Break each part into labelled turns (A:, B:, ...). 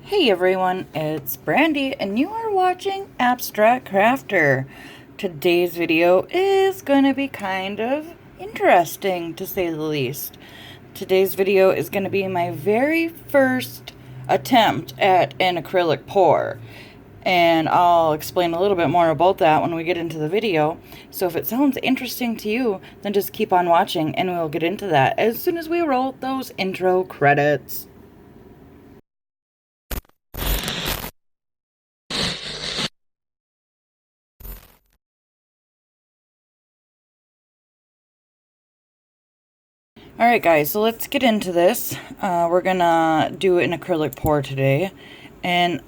A: Hey everyone, it's Brandy and you are watching Abstract Crafter. Today's video is going to be kind of interesting, to say the least. Today's video is going to be my very first attempt at an acrylic pour. And I'll explain a little bit more about that when we get into the video. So if it sounds interesting to you, then just keep on watching and we'll get into that as soon as we roll those intro credits. Alright guys, so let's get into this. We're gonna do an acrylic pour today, and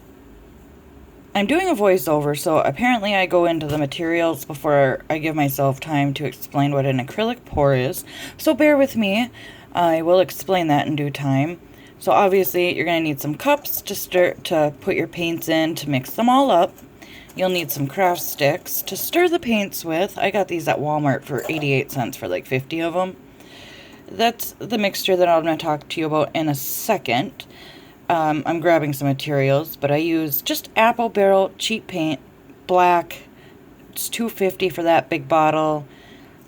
A: I'm doing a voiceover, so apparently I go into the materials before I give myself time to explain what an acrylic pour is, so bear with me. I will explain that in due time. So obviously you're gonna need some cups to put your paints in to mix them all up. You'll need some craft sticks to stir the paints with. I got these at Walmart for 88 cents for like 50 of them. That's the mixture that I'm going to talk to you about in a second. I'm grabbing some materials, but I use just apple barrel cheap paint, black. It's $2.50 for that big bottle,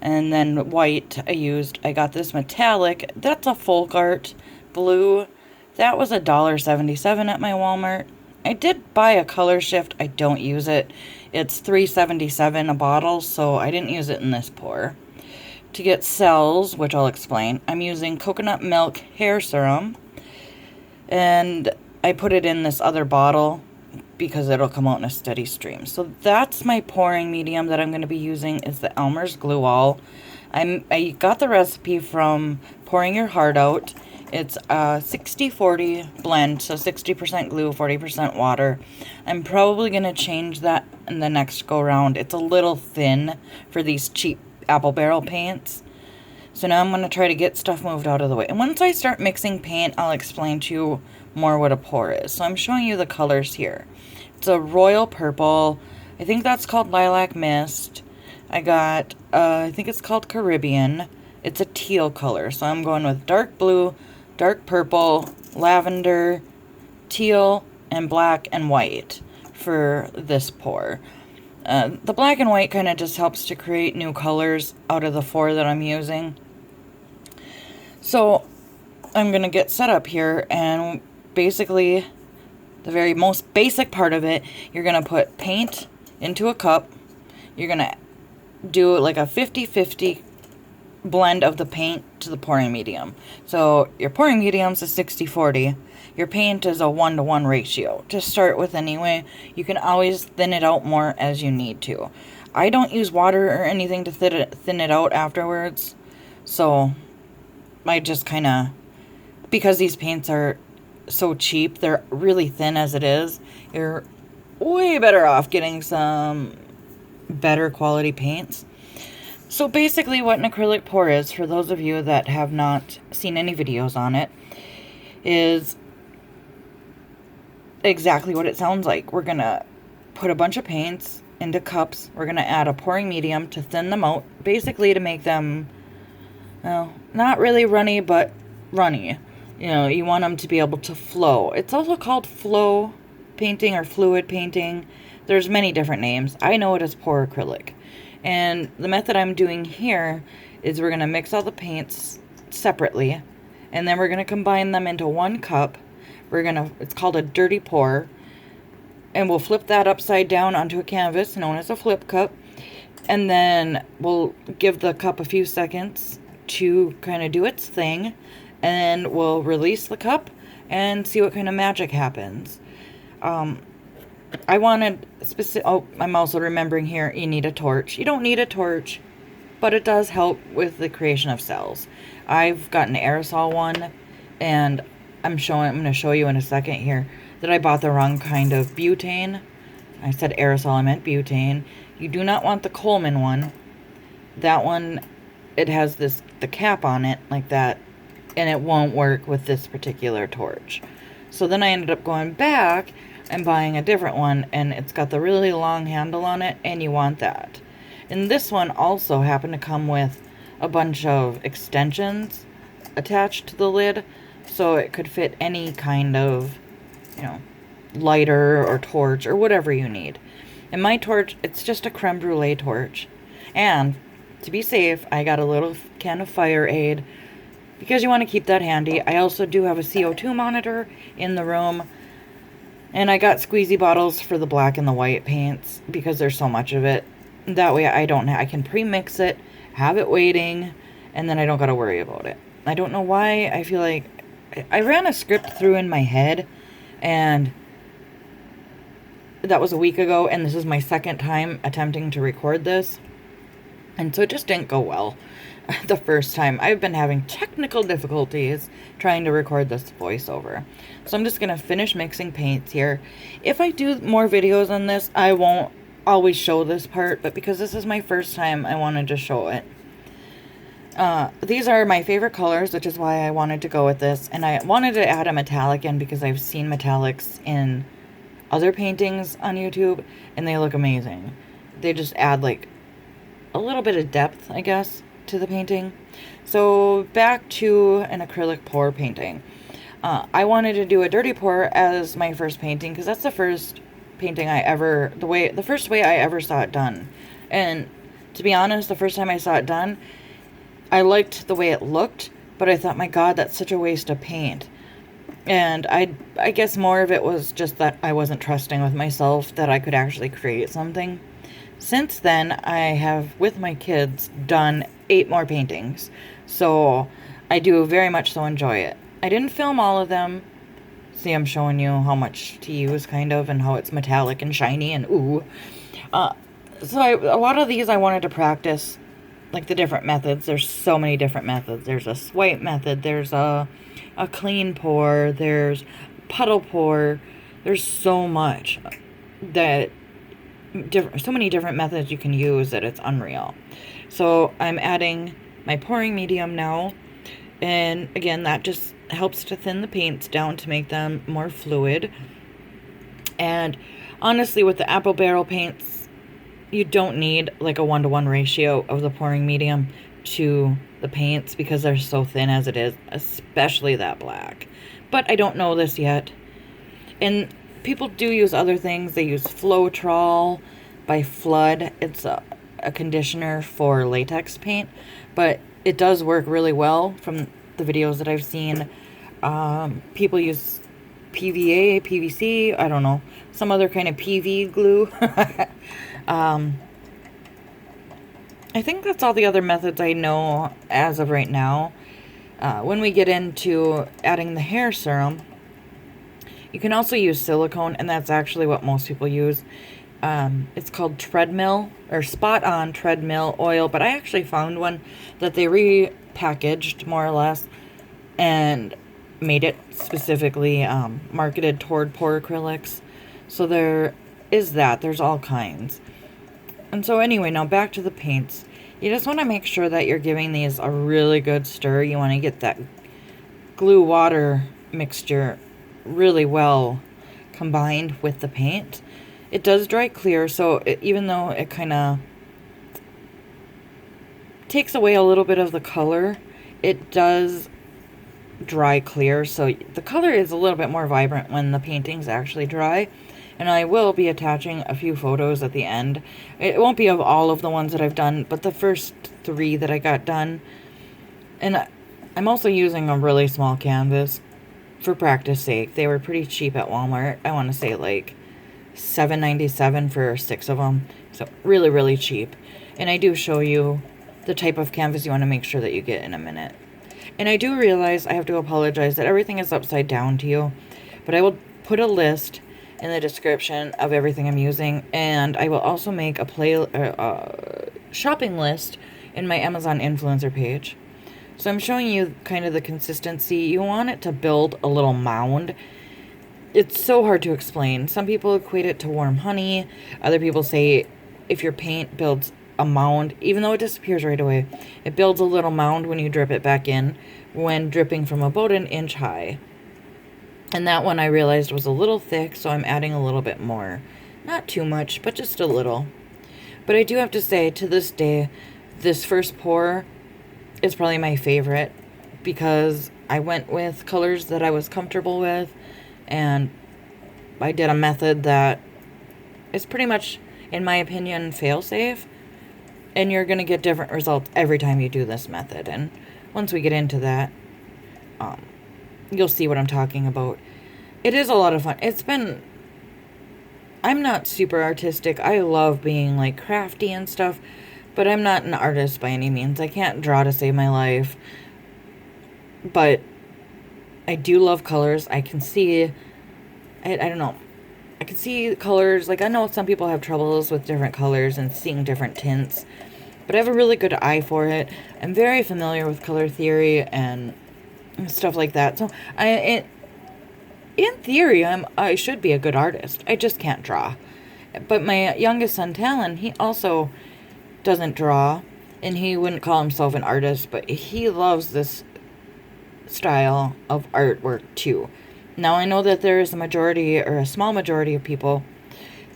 A: and then white I got this metallic. That's a folk art blue. That was $1.77 at my Walmart. I did buy a color shift. I don't use it. It's $3.77 a bottle, so I didn't use it in this pour. To get cells, which I'll explain, I'm using coconut milk hair serum, and I put it in this other bottle because it'll come out in a steady stream. So that's my pouring medium that I'm going to be using, is the Elmers Glue All. I got the recipe from Pouring Your Heart Out. It's a 60-40 blend, so 60% glue, 40% water. I'm probably going to change that in the next go round. It's a little thin for these cheap apple barrel paints. So now I'm going to try to get stuff moved out of the way. And once I start mixing paint, I'll explain to you more what a pour is. So I'm showing you the colors here. It's a royal purple. I think that's called lilac mist. I got, I think it's called Caribbean. It's a teal color. So I'm going with dark blue, dark purple, lavender, teal, and black and white for this pour. The black and white kind of just helps to create new colors out of the four that I'm using. So I'm going to get set up here, and basically the very most basic part of it, you're going to put paint into a cup. You're going to do like a 50-50 blend of the paint to the pouring medium. So your pouring medium's a 60-40. Your paint is a 1-to-1 ratio to start with anyway. You can always thin it out more as you need to. I don't use water or anything to thin it out afterwards. So I just kind of, because these paints are so cheap, they're really thin as it is. You're way better off getting some better quality paints. So basically what an acrylic pour is, for those of you that have not seen any videos on it, is exactly what it sounds like. We're going to put a bunch of paints into cups. We're going to add a pouring medium to thin them out, basically to make them, well, not really runny, but runny. You know, you want them to be able to flow. It's also called flow painting or fluid painting. There's many different names. I know it as pour acrylic. And the method I'm doing here is we're going to mix all the paints separately, and then we're going to combine them into one cup. It's called a dirty pour, and we'll flip that upside down onto a canvas known as a flip cup, and then we'll give the cup a few seconds to kind of do its thing, and we'll release the cup and see what kind of magic happens. I wanted specific. Oh, I'm also remembering here, you need a torch. You don't need a torch, but it does help with the creation of cells. I've got an aerosol one, and I'm going to show you in a second here that I bought the wrong kind of butane. I said aerosol, I meant butane. You do not want the Coleman one. That one, it has the cap on it like that, and it won't work with this particular torch. So then I ended up going back and buying a different one, and it's got the really long handle on it, and you want that. And this one also happened to come with a bunch of extensions attached to the lid, so it could fit any kind of, you know, lighter or torch or whatever you need. And my torch, it's just a creme brulee torch. And to be safe, I got a little can of fire aid because you want to keep that handy. I also do have a CO2 monitor in the room. And I got squeezy bottles for the black and the white paints because there's so much of it. That way I can pre-mix it, have it waiting, and then I don't got to worry about it. I don't know why. I feel like I ran a script through in my head, and that was a week ago, and this is my second time attempting to record this. And so it just didn't go well the first time. I've been having technical difficulties trying to record this voiceover. So I'm just going to finish mixing paints here. If I do more videos on this, I won't always show this part, but because this is my first time, I wanted to show it. These are my favorite colors, which is why I wanted to go with this. And I wanted to add a metallic in because I've seen metallics in other paintings on YouTube, and they look amazing. They just add like a little bit of depth, I guess, to the painting. So back to an acrylic pour painting. I wanted to do a dirty pour as my first painting because that's the first painting the first way I ever saw it done. And to be honest, the first time I saw it done, I liked the way it looked, but I thought, my God, that's such a waste of paint. And I guess more of it was just that I wasn't trusting with myself that I could actually create something. Since then, I have, with my kids, done 8 more paintings. So I do very much so enjoy it. I didn't film all of them. See, I'm showing you how much to use, kind of, and how it's metallic and shiny and ooh. A lot of these I wanted to practice, like the different methods. There's so many different methods. There's a swipe method. There's a clean pour. There's puddle pour. There's so much so many different methods you can use that it's unreal. So I'm adding my pouring medium now. And again, that just helps to thin the paints down to make them more fluid. And honestly, with the apple barrel paints, you don't need like a 1-to-1 ratio of the pouring medium to the paints because they're so thin as it is, especially that black. But I don't know this yet. And people do use other things. They use Floetrol by Flood. It's a conditioner for latex paint, but it does work really well from the videos that I've seen. People use PVA, PVC, I don't know, some other kind of PV glue. I think that's all the other methods I know as of right now. When we get into adding the hair serum, you can also use silicone, and that's actually what most people use. It's called treadmill or spot on treadmill oil, but I actually found one that they repackaged more or less and made it specifically marketed toward pour acrylics. So there is that. There's all kinds. And so anyway, now back to the paints. You just want to make sure that you're giving these a really good stir. You want to get that glue water mixture really well combined with the paint. It does dry clear, so even though it kind of takes away a little bit of the color, it does dry clear, so the color is a little bit more vibrant when the painting's actually dry. And I will be attaching a few photos at the end. It won't be of all of the ones that I've done, but the first 3 that I got done. And I'm also using a really small canvas for practice sake. They were pretty cheap at Walmart. I want to say like $7.97 for 6 of them. So really, really cheap. And I do show you the type of canvas you want to make sure that you get in a minute. And I do realize I have to apologize that everything is upside down to you. But I will put a list in the description of everything I'm using, and I will also make a shopping list in my Amazon influencer page. So I'm showing you kind of the consistency. You want it to build a little mound. It's so hard to explain. Some people equate it to warm honey. Other people say if your paint builds a mound, even though it disappears right away, it builds a little mound when you drip it back in, when dripping from about 1 inch high. And that one I realized was a little thick, so I'm adding a little bit more. Not too much, but just a little. But I do have to say, to this day, this first pour is probably my favorite because I went with colors that I was comfortable with, and I did a method that is pretty much, in my opinion, fail-safe. And you're going to get different results every time you do this method. And once we get into that, you'll see what I'm talking about. It is a lot of fun. I'm not super artistic. I love being like crafty and stuff, but I'm not an artist by any means. I can't draw to save my life. But I do love colors. I can see, I don't know. I can see colors. Like, I know some people have troubles with different colors and seeing different tints, but I have a really good eye for it. I'm very familiar with color theory and stuff like that. So in theory, I should be a good artist. I just can't draw. But my youngest son, Talon, he also doesn't draw, and he wouldn't call himself an artist, but he loves this style of artwork too. Now, I know that there is a majority, or a small majority of people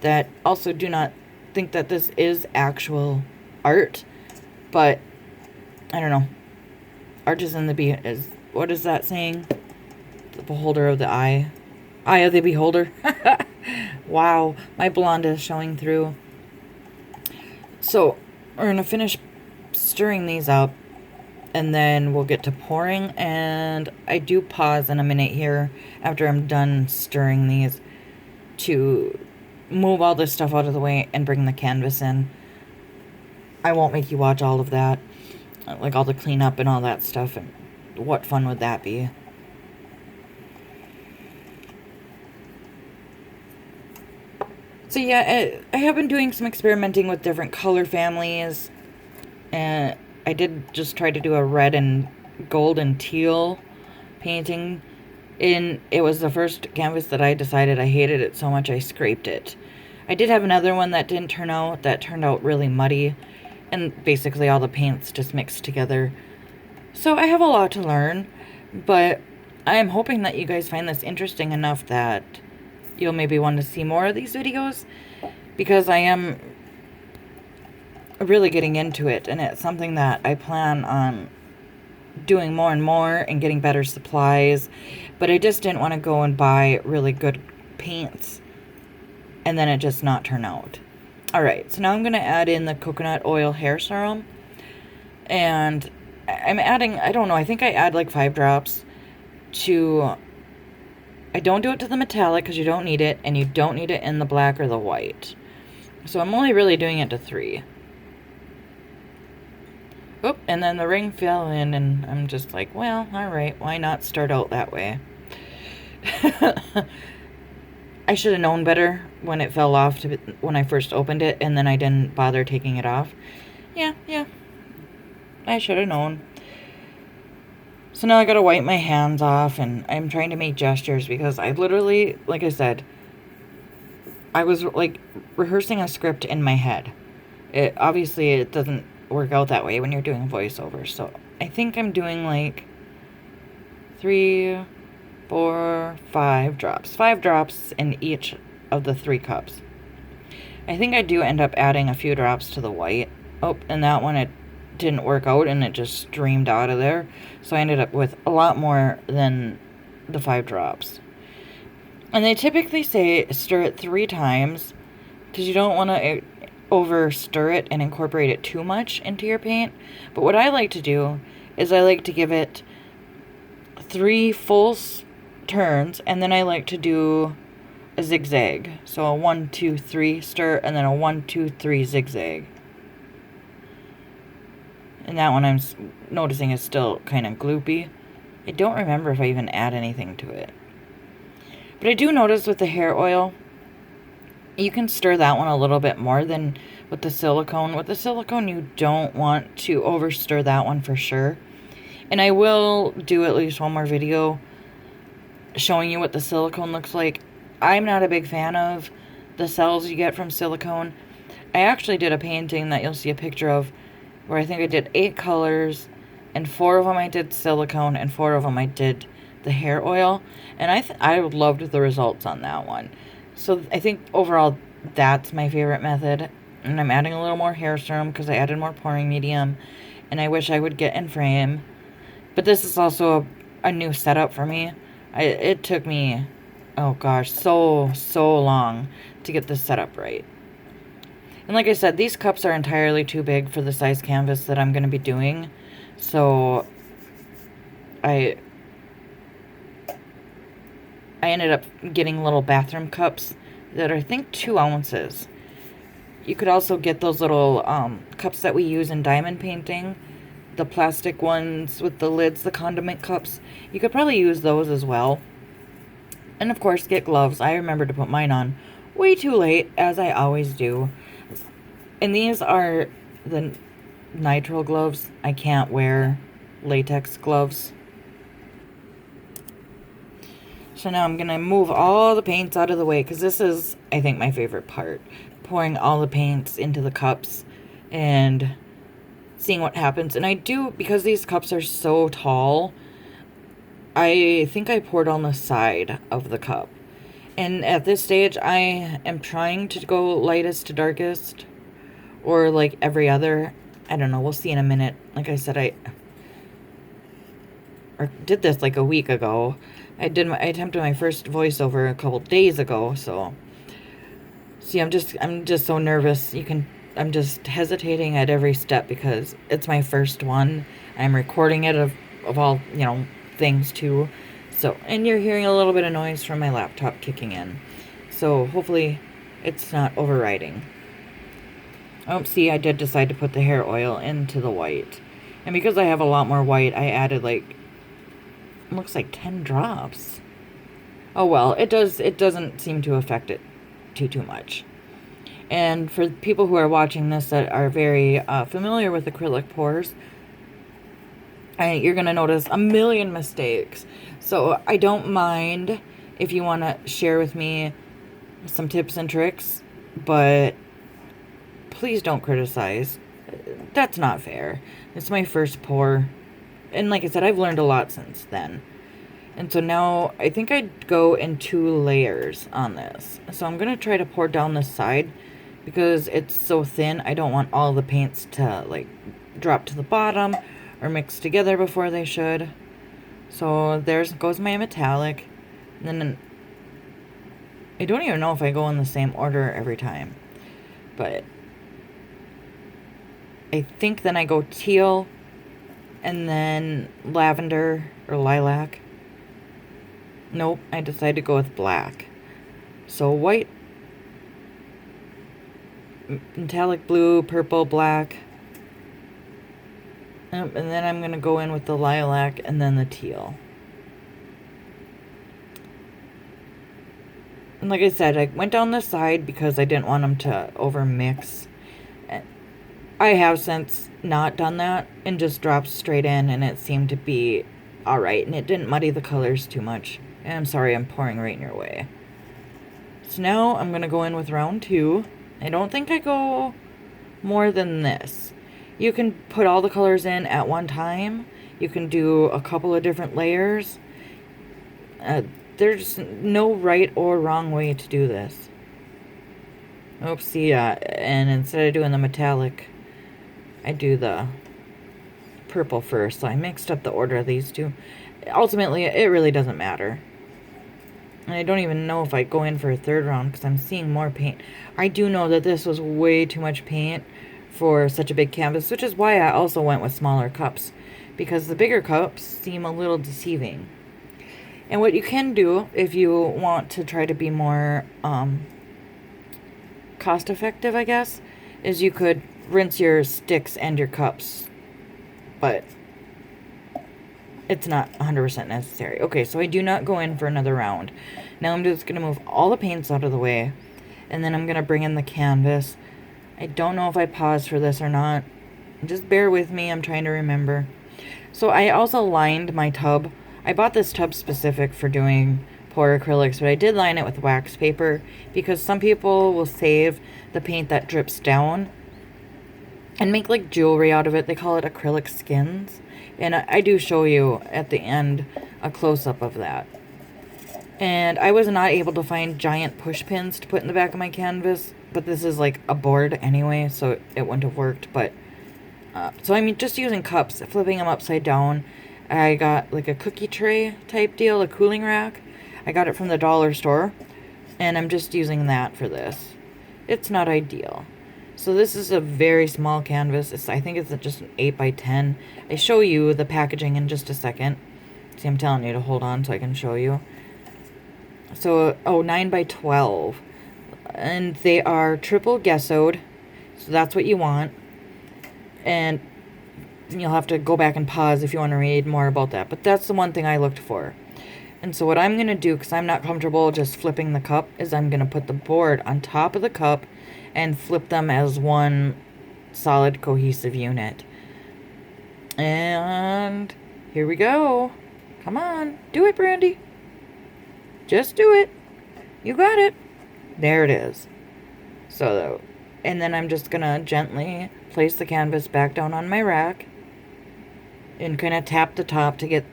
A: that also do not think that this is actual art, but I don't know. Art is in the what is that saying? The beholder of the eye. Eye of the beholder. Wow, my blonde is showing through. So, we're going to finish stirring these up, and then we'll get to pouring. And I do pause in a minute here after I'm done stirring these to move all this stuff out of the way and bring the canvas in. I won't make you watch all of that, like all the cleanup and all that stuff, and what fun would that be? So yeah, I have been doing some experimenting with different color families, and I did just try to do a red and gold and teal painting. It was the first canvas that I decided I hated it so much I scraped it. I did have another one that didn't turn out, that turned out really muddy, and basically all the paints just mixed together. So I have a lot to learn, but I am hoping that you guys find this interesting enough that you'll maybe want to see more of these videos, because I am really getting into it, and it's something that I plan on doing more and more and getting better supplies. But I just didn't want to go and buy really good paints and then it just not turn out. Alright, so now I'm going to add in the coconut oil hair serum, and I'm adding, I don't know, I think I add like 5 drops to, I don't do it to the metallic because you don't need it, and you don't need it in the black or the white. So I'm only really doing it to 3. Oop, and then the ring fell in, and I'm just like, well, alright, why not start out that way? I should have known better when it fell off when I first opened it, and then I didn't bother taking it off. Yeah, I should have known. So now I gotta wipe my hands off, and I'm trying to make gestures because I literally, like I said, I was like rehearsing a script in my head. Obviously it doesn't work out that way when you're doing voiceovers. So I think I'm doing like 3, 4, 5 drops. 5 drops in each of the 3 cups. I think I do end up adding a few drops to the white. Oh, and that one it didn't work out and it just streamed out of there. So I ended up with a lot more than the 5 drops. And they typically say stir it 3 times because you don't want to over stir it and incorporate it too much into your paint. But what I like to do is I like to give it 3 full turns, and then I like to do a zigzag. So a 1, 2, 3 stir, and then a 1, 2, 3 zigzag. And that one I'm noticing is still kind of gloopy. I don't remember if I even add anything to it. But I do notice with the hair oil, you can stir that one a little bit more than with the silicone. With the silicone, you don't want to over stir that one for sure. And I will do at least one more video showing you what the silicone looks like. I'm not a big fan of the cells you get from silicone. I actually did a painting that you'll see a picture of where I think I did 8 colors, and 4 of them I did silicone, and 4 of them I did the hair oil. And I loved the results on that one. So I think overall that's my favorite method. And I'm adding a little more hair serum because I added more pouring medium. And I wish I would get in frame. But this is also a new setup for me. It took me oh gosh, so long to get this set up right. And like I said, these cups are entirely too big for the size canvas that I'm going to be doing. So I ended up getting little bathroom cups that are, I think, 2 ounces. You could also get those little cups that we use in diamond painting. The plastic ones with the lids, the condiment cups. You could probably use those as well. And of course, get gloves. I remember to put mine on way too late, as I always do. And these are the nitrile gloves. I can't wear latex gloves. So now I'm going to move all the paints out of the way, because this is, I think, my favorite part. Pouring all the paints into the cups and seeing what happens. And I do, because these cups are so tall, I think I poured on the side of the cup. And at this stage, I am trying to go lightest to darkest, or like every other. I don't know, we'll see in a minute. Like I said, I did this like a week ago. I attempted my first voiceover a couple days ago, so see, I'm just so nervous. I'm just hesitating at every step because it's my first one. I'm recording it of all, things too. So, and you're hearing a little bit of noise from my laptop kicking in. So hopefully it's not overriding. Oh, see, I did decide to put the hair oil into the white. And because I have a lot more white, I added looks like 10 drops. Oh well, it doesn't seem to affect it too much. And for people who are watching this that are very familiar with acrylic pours, you're going to notice a million mistakes. So I don't mind if you want to share with me some tips and tricks, but please don't criticize. That's not fair. It's my first pour. And like I said, I've learned a lot since then. And so now I think I'd go in 2 layers on this. So I'm going to try to pour down the side because it's so thin. I don't want all the paints to drop to the bottom or mix together before they should. So there goes my metallic. And then I don't even know if I go in the same order every time. But I think then I go teal and then lavender or lilac. Nope, I decided to go with black. So white, metallic blue, purple, black. And then I'm going to go in with the lilac and then the teal. And like I said, I went down the side because I didn't want them to over mix. I have since not done that and just dropped straight in, and it seemed to be alright, and it didn't muddy the colors too much. And I'm sorry, I'm pouring right in your way. So now I'm going to go in with round 2. I don't think I go more than this. You can put all the colors in at one time. You can do a couple of different layers. There's no right or wrong way to do this. Oopsie, and instead of doing the metallic, I do the purple first. So I mixed up the order of these two. Ultimately, it really doesn't matter. And I don't even know if I go in for a third round because I'm seeing more paint. I do know that this was way too much paint for such a big canvas, which is why I also went with smaller cups, because the bigger cups seem a little deceiving. And what you can do if you want to try to be more cost effective, I guess, is you could rinse your sticks and your cups, but it's not 100% necessary. Okay, so I do not go in for another round. Now I'm just going to move all the paints out of the way, and then I'm going to bring in the canvas. I don't know if I paused for this or not. Just bear with me, I'm trying to remember. So I also lined my tub. I bought this tub specific for doing pour acrylics, but I did line it with wax paper because some people will save the paint that drips down and make like jewelry out of it. They call it acrylic skins. And I do show you at the end a close-up of that. And I was not able to find giant push pins to put in the back of my canvas, but this is like a board anyway, so it wouldn't have worked. But so I'm just using cups, flipping them upside down. I got like a cookie tray type deal, a cooling rack. I got it from the dollar store, and I'm just using that for this. It's not ideal. So this is a very small canvas. I think it's just an 8 by 10. I show you the packaging in just a second. See, I'm telling you to hold on so I can show you. So, 9 by 12. And they are triple gessoed. So that's what you want. And you'll have to go back and pause if you want to read more about that. But that's the one thing I looked for. And so what I'm going to do, because I'm not comfortable just flipping the cup, is I'm going to put the board on top of the cup and flip them as one solid cohesive unit. And here we go. Come on. Do it, Brandy. Just do it. You got it. There it is. So, and then I'm just going to gently place the canvas back down on my rack and kind of tap the top to get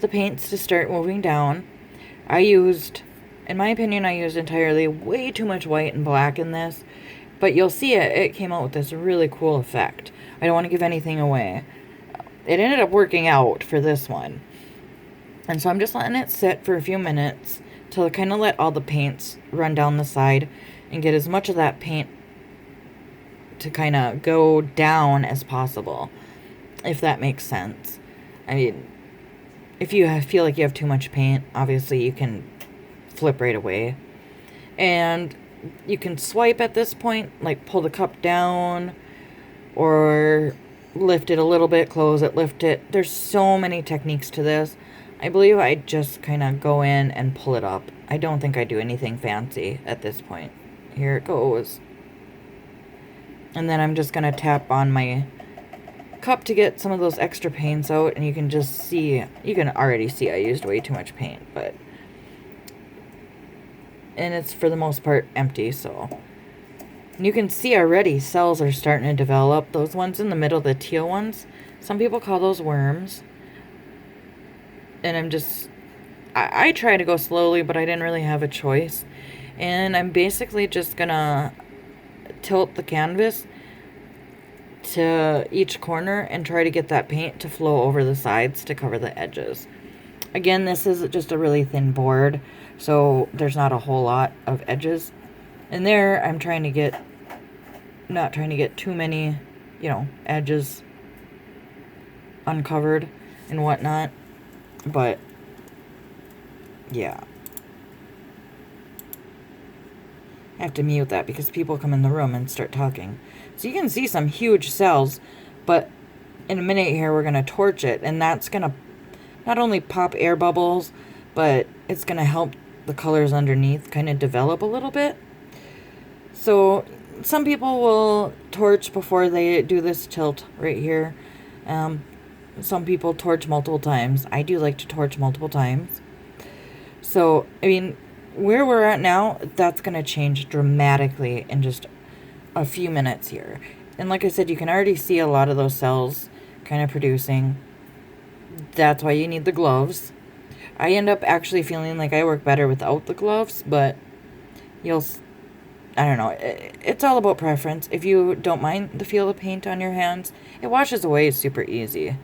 A: the paints to start moving down. In my opinion, I used entirely way too much white and black in this, but you'll see it came out with this really cool effect. I don't want to give anything away. It ended up working out for this one. And so I'm just letting it sit for a few minutes to kind of let all the paints run down the side and get as much of that paint to kind of go down as possible, if that makes sense. I mean, if you feel like you have too much paint, obviously you can flip right away. And you can swipe at this point, like pull the cup down or lift it a little bit, close it, lift it. There's so many techniques to this. I believe I just kind of go in and pull it up. I don't think I do anything fancy at this point. Here it goes. And then I'm just going to tap on my cup to get some of those extra paints out, and you can just see, you can already see I used way too much paint, and it's for the most part empty, so. And you can see already cells are starting to develop. Those ones in the middle, the teal ones, some people call those worms. And I try to go slowly, but I didn't really have a choice. And I'm basically just gonna tilt the canvas to each corner and try to get that paint to flow over the sides to cover the edges. Again, this is just a really thin board, so there's not a whole lot of edges. And there, I'm trying to get, not trying to get too many, edges uncovered and whatnot. But, yeah. I have to mute that because people come in the room and start talking. So you can see some huge cells, but in a minute here we're going to torch it, and that's going to not only pop air bubbles, but it's going to help the colors underneath kind of develop a little bit. So some people will torch before they do this tilt right here. Some people torch multiple times. I do like to torch multiple times. So, I mean, where we're at now, that's going to change dramatically in just a few minutes here. And like I said, you can already see a lot of those cells kind of producing. That's why you need the gloves. I end up actually feeling like I work better without the gloves, but I don't know. It's all about preference. If you don't mind the feel of paint on your hands, it washes away super easy.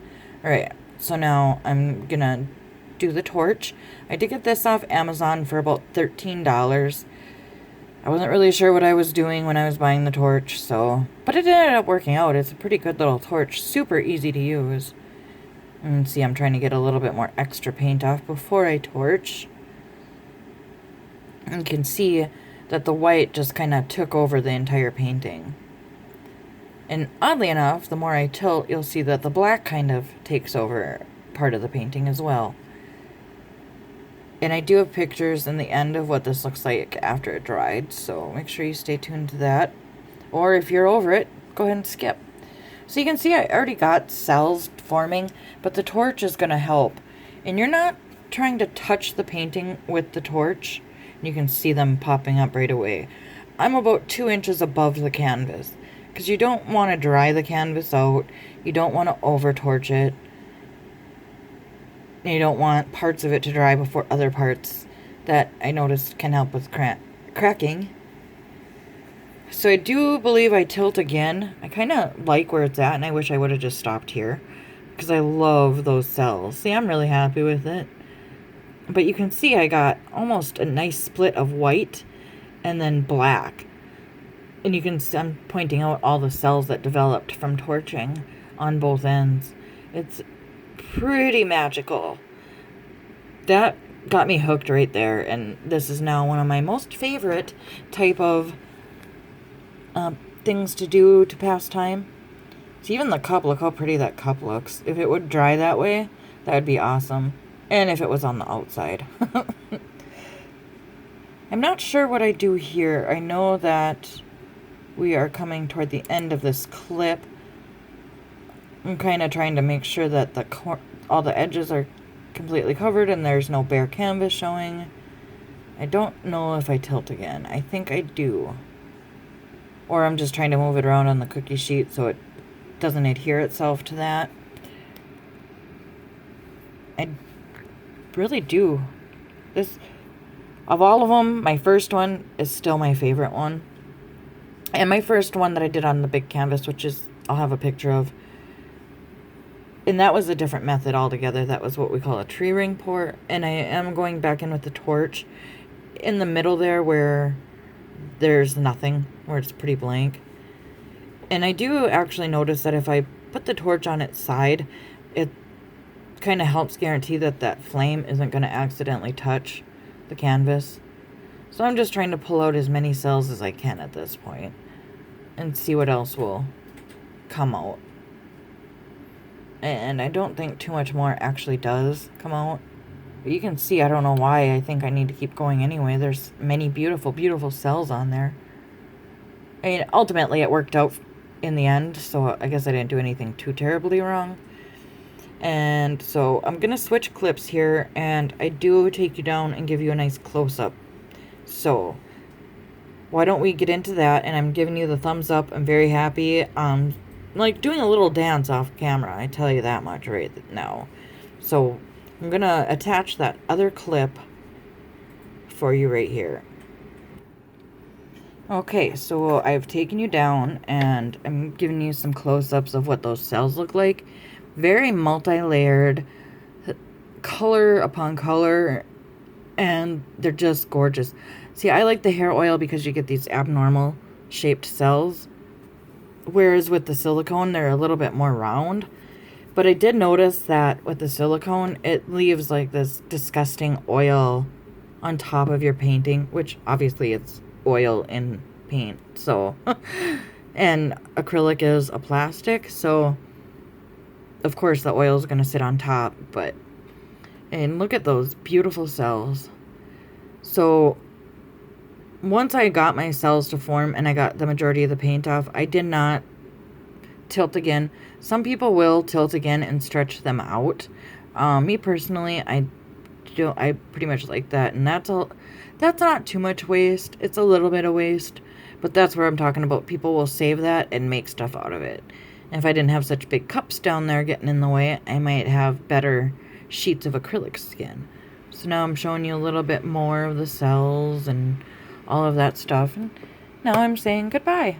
A: Alright, so now I'm gonna do the torch. I did get this off Amazon for about $13. I wasn't really sure what I was doing when I was buying the torch, but it ended up working out. It's a pretty good little torch, super easy to use. And see, I'm trying to get a little bit more extra paint off before I torch. And you can see that the white just kind of took over the entire painting. And oddly enough, the more I tilt, you'll see that the black kind of takes over part of the painting as well. And I do have pictures in the end of what this looks like after it dried, so make sure you stay tuned to that. Or if you're over it, go ahead and skip. So you can see I already got cells forming, but the torch is going to help. And you're not trying to touch the painting with the torch. You can see them popping up right away. I'm about 2 inches above the canvas, because you don't want to dry the canvas out. You don't want to over torch it. You don't want parts of it to dry before other parts that I noticed can help with cracking. So I do believe I tilt again. I kind of like where it's at, and I wish I would have just stopped here, because I love those cells. See, I'm really happy with it. But you can see I got almost a nice split of white and then black. And you can see I'm pointing out all the cells that developed from torching on both ends. It's pretty magical. That got me hooked right there, and this is now one of my most favorite type of things to do to pass time. So even the cup, look how pretty that cup looks. If it would dry that way, that would be awesome. And if it was on the outside. I'm not sure what I do here. I know that we are coming toward the end of this clip. I'm kind of trying to make sure that all the edges are completely covered and there's no bare canvas showing. I don't know if I tilt again. I think I do. Or I'm just trying to move it around on the cookie sheet so it doesn't adhere itself to that. I really do. This, of all of them, my first one is still my favorite one. And my first one that I did on the big canvas, which is, I'll have a picture of. And that was a different method altogether. That was what we call a tree ring pour. And I am going back in with the torch in the middle there where there's nothing, where it's pretty blank. And I do actually notice that if I put the torch on its side, it kind of helps guarantee that that flame isn't going to accidentally touch the canvas. So I'm just trying to pull out as many cells as I can at this point and see what else will come out. And I don't think too much more actually does come out. But you can see, I don't know why, I think I need to keep going anyway. There's many beautiful, beautiful cells on there. I mean, ultimately it worked out in the end, so I guess I didn't do anything too terribly wrong. And so I'm going to switch clips here, and I do take you down and give you a nice close-up. So why don't we get into that? And I'm giving you the thumbs up. I'm very happy. Like doing a little dance off camera, I tell you that much right now. So I'm going to attach that other clip for you right here. Okay, so I've taken you down and I'm giving you some close-ups of what those cells look like. Very multi-layered, color upon color, and they're just gorgeous. See, I like the hair oil because you get these abnormal shaped cells, whereas with the silicone, they're a little bit more round. But I did notice that with the silicone, it leaves like this disgusting oil on top of your painting, which obviously it's oil in paint, so and acrylic is a plastic, so of course the oil is going to sit on top. But and look at those beautiful cells. So once I got my cells to form and I got the majority of the paint off, I did not tilt again. Some people will tilt again and stretch them out. Me personally, I pretty much like that, and that's not too much waste. It's a little bit of waste, but that's where I'm talking about. People will save that and make stuff out of it. And if I didn't have such big cups down there getting in the way, I might have better sheets of acrylic skin. So now I'm showing you a little bit more of the cells and all of that stuff. And now I'm saying goodbye.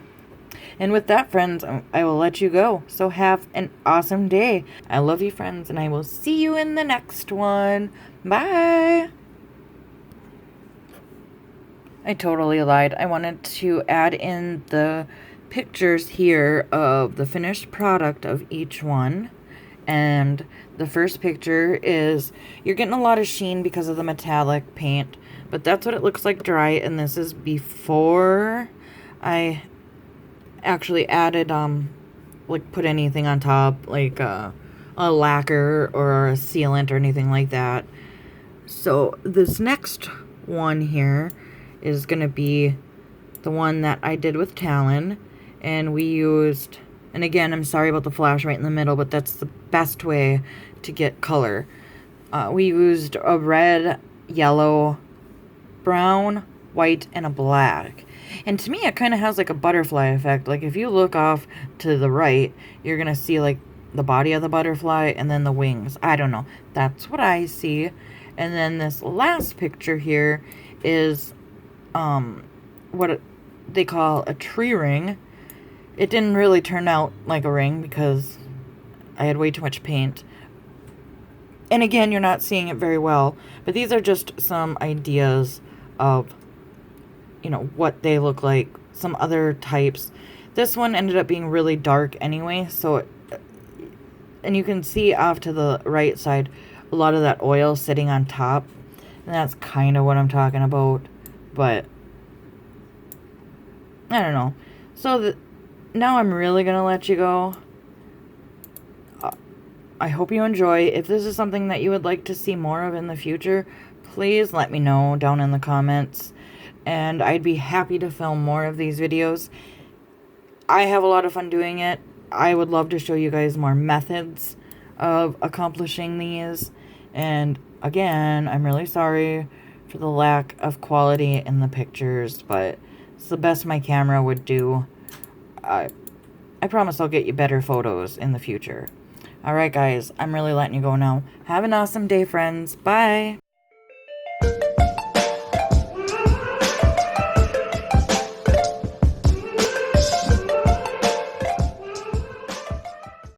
A: And with that, friends, I will let you go. So have an awesome day. I love you, friends, and I will see you in the next one. Bye. I totally lied. I wanted to add in the pictures here of the finished product of each one. And the first picture is, you're getting a lot of sheen because of the metallic paint, but that's what it looks like dry. And this is before I actually added like put anything on top, like a lacquer or a sealant or anything like that. So this next one here is gonna be the one that I did with Talon, and we used, and again, I'm sorry about the flash right in the middle, but that's the best way to get color. We used a red, yellow, brown, white, and a black. And to me, it kind of has like a butterfly effect. Like if you look off to the right, you're going to see like the body of the butterfly and then the wings. I don't know. That's what I see. And then this last picture here is what they call a tree ring. It didn't really turn out like a ring because I had way too much paint. And again, you're not seeing it very well, but these are just some ideas of, you know, what they look like. Some other types. This one ended up being really dark anyway, so and you can see off to the right side a lot of that oil sitting on top, and that's kind of what I'm talking about. But I don't know. So now I'm really gonna let you go. I hope you enjoy. If this is something that you would like to see more of in the future, please let me know down in the comments, and I'd be happy to film more of these videos. I have a lot of fun doing it. I would love to show you guys more methods of accomplishing these. And again, I'm really sorry for the lack of quality in the pictures, but it's the best my camera would do. I promise I'll get you better photos in the future. Alright guys, I'm really letting you go now. Have an awesome day, friends. Bye!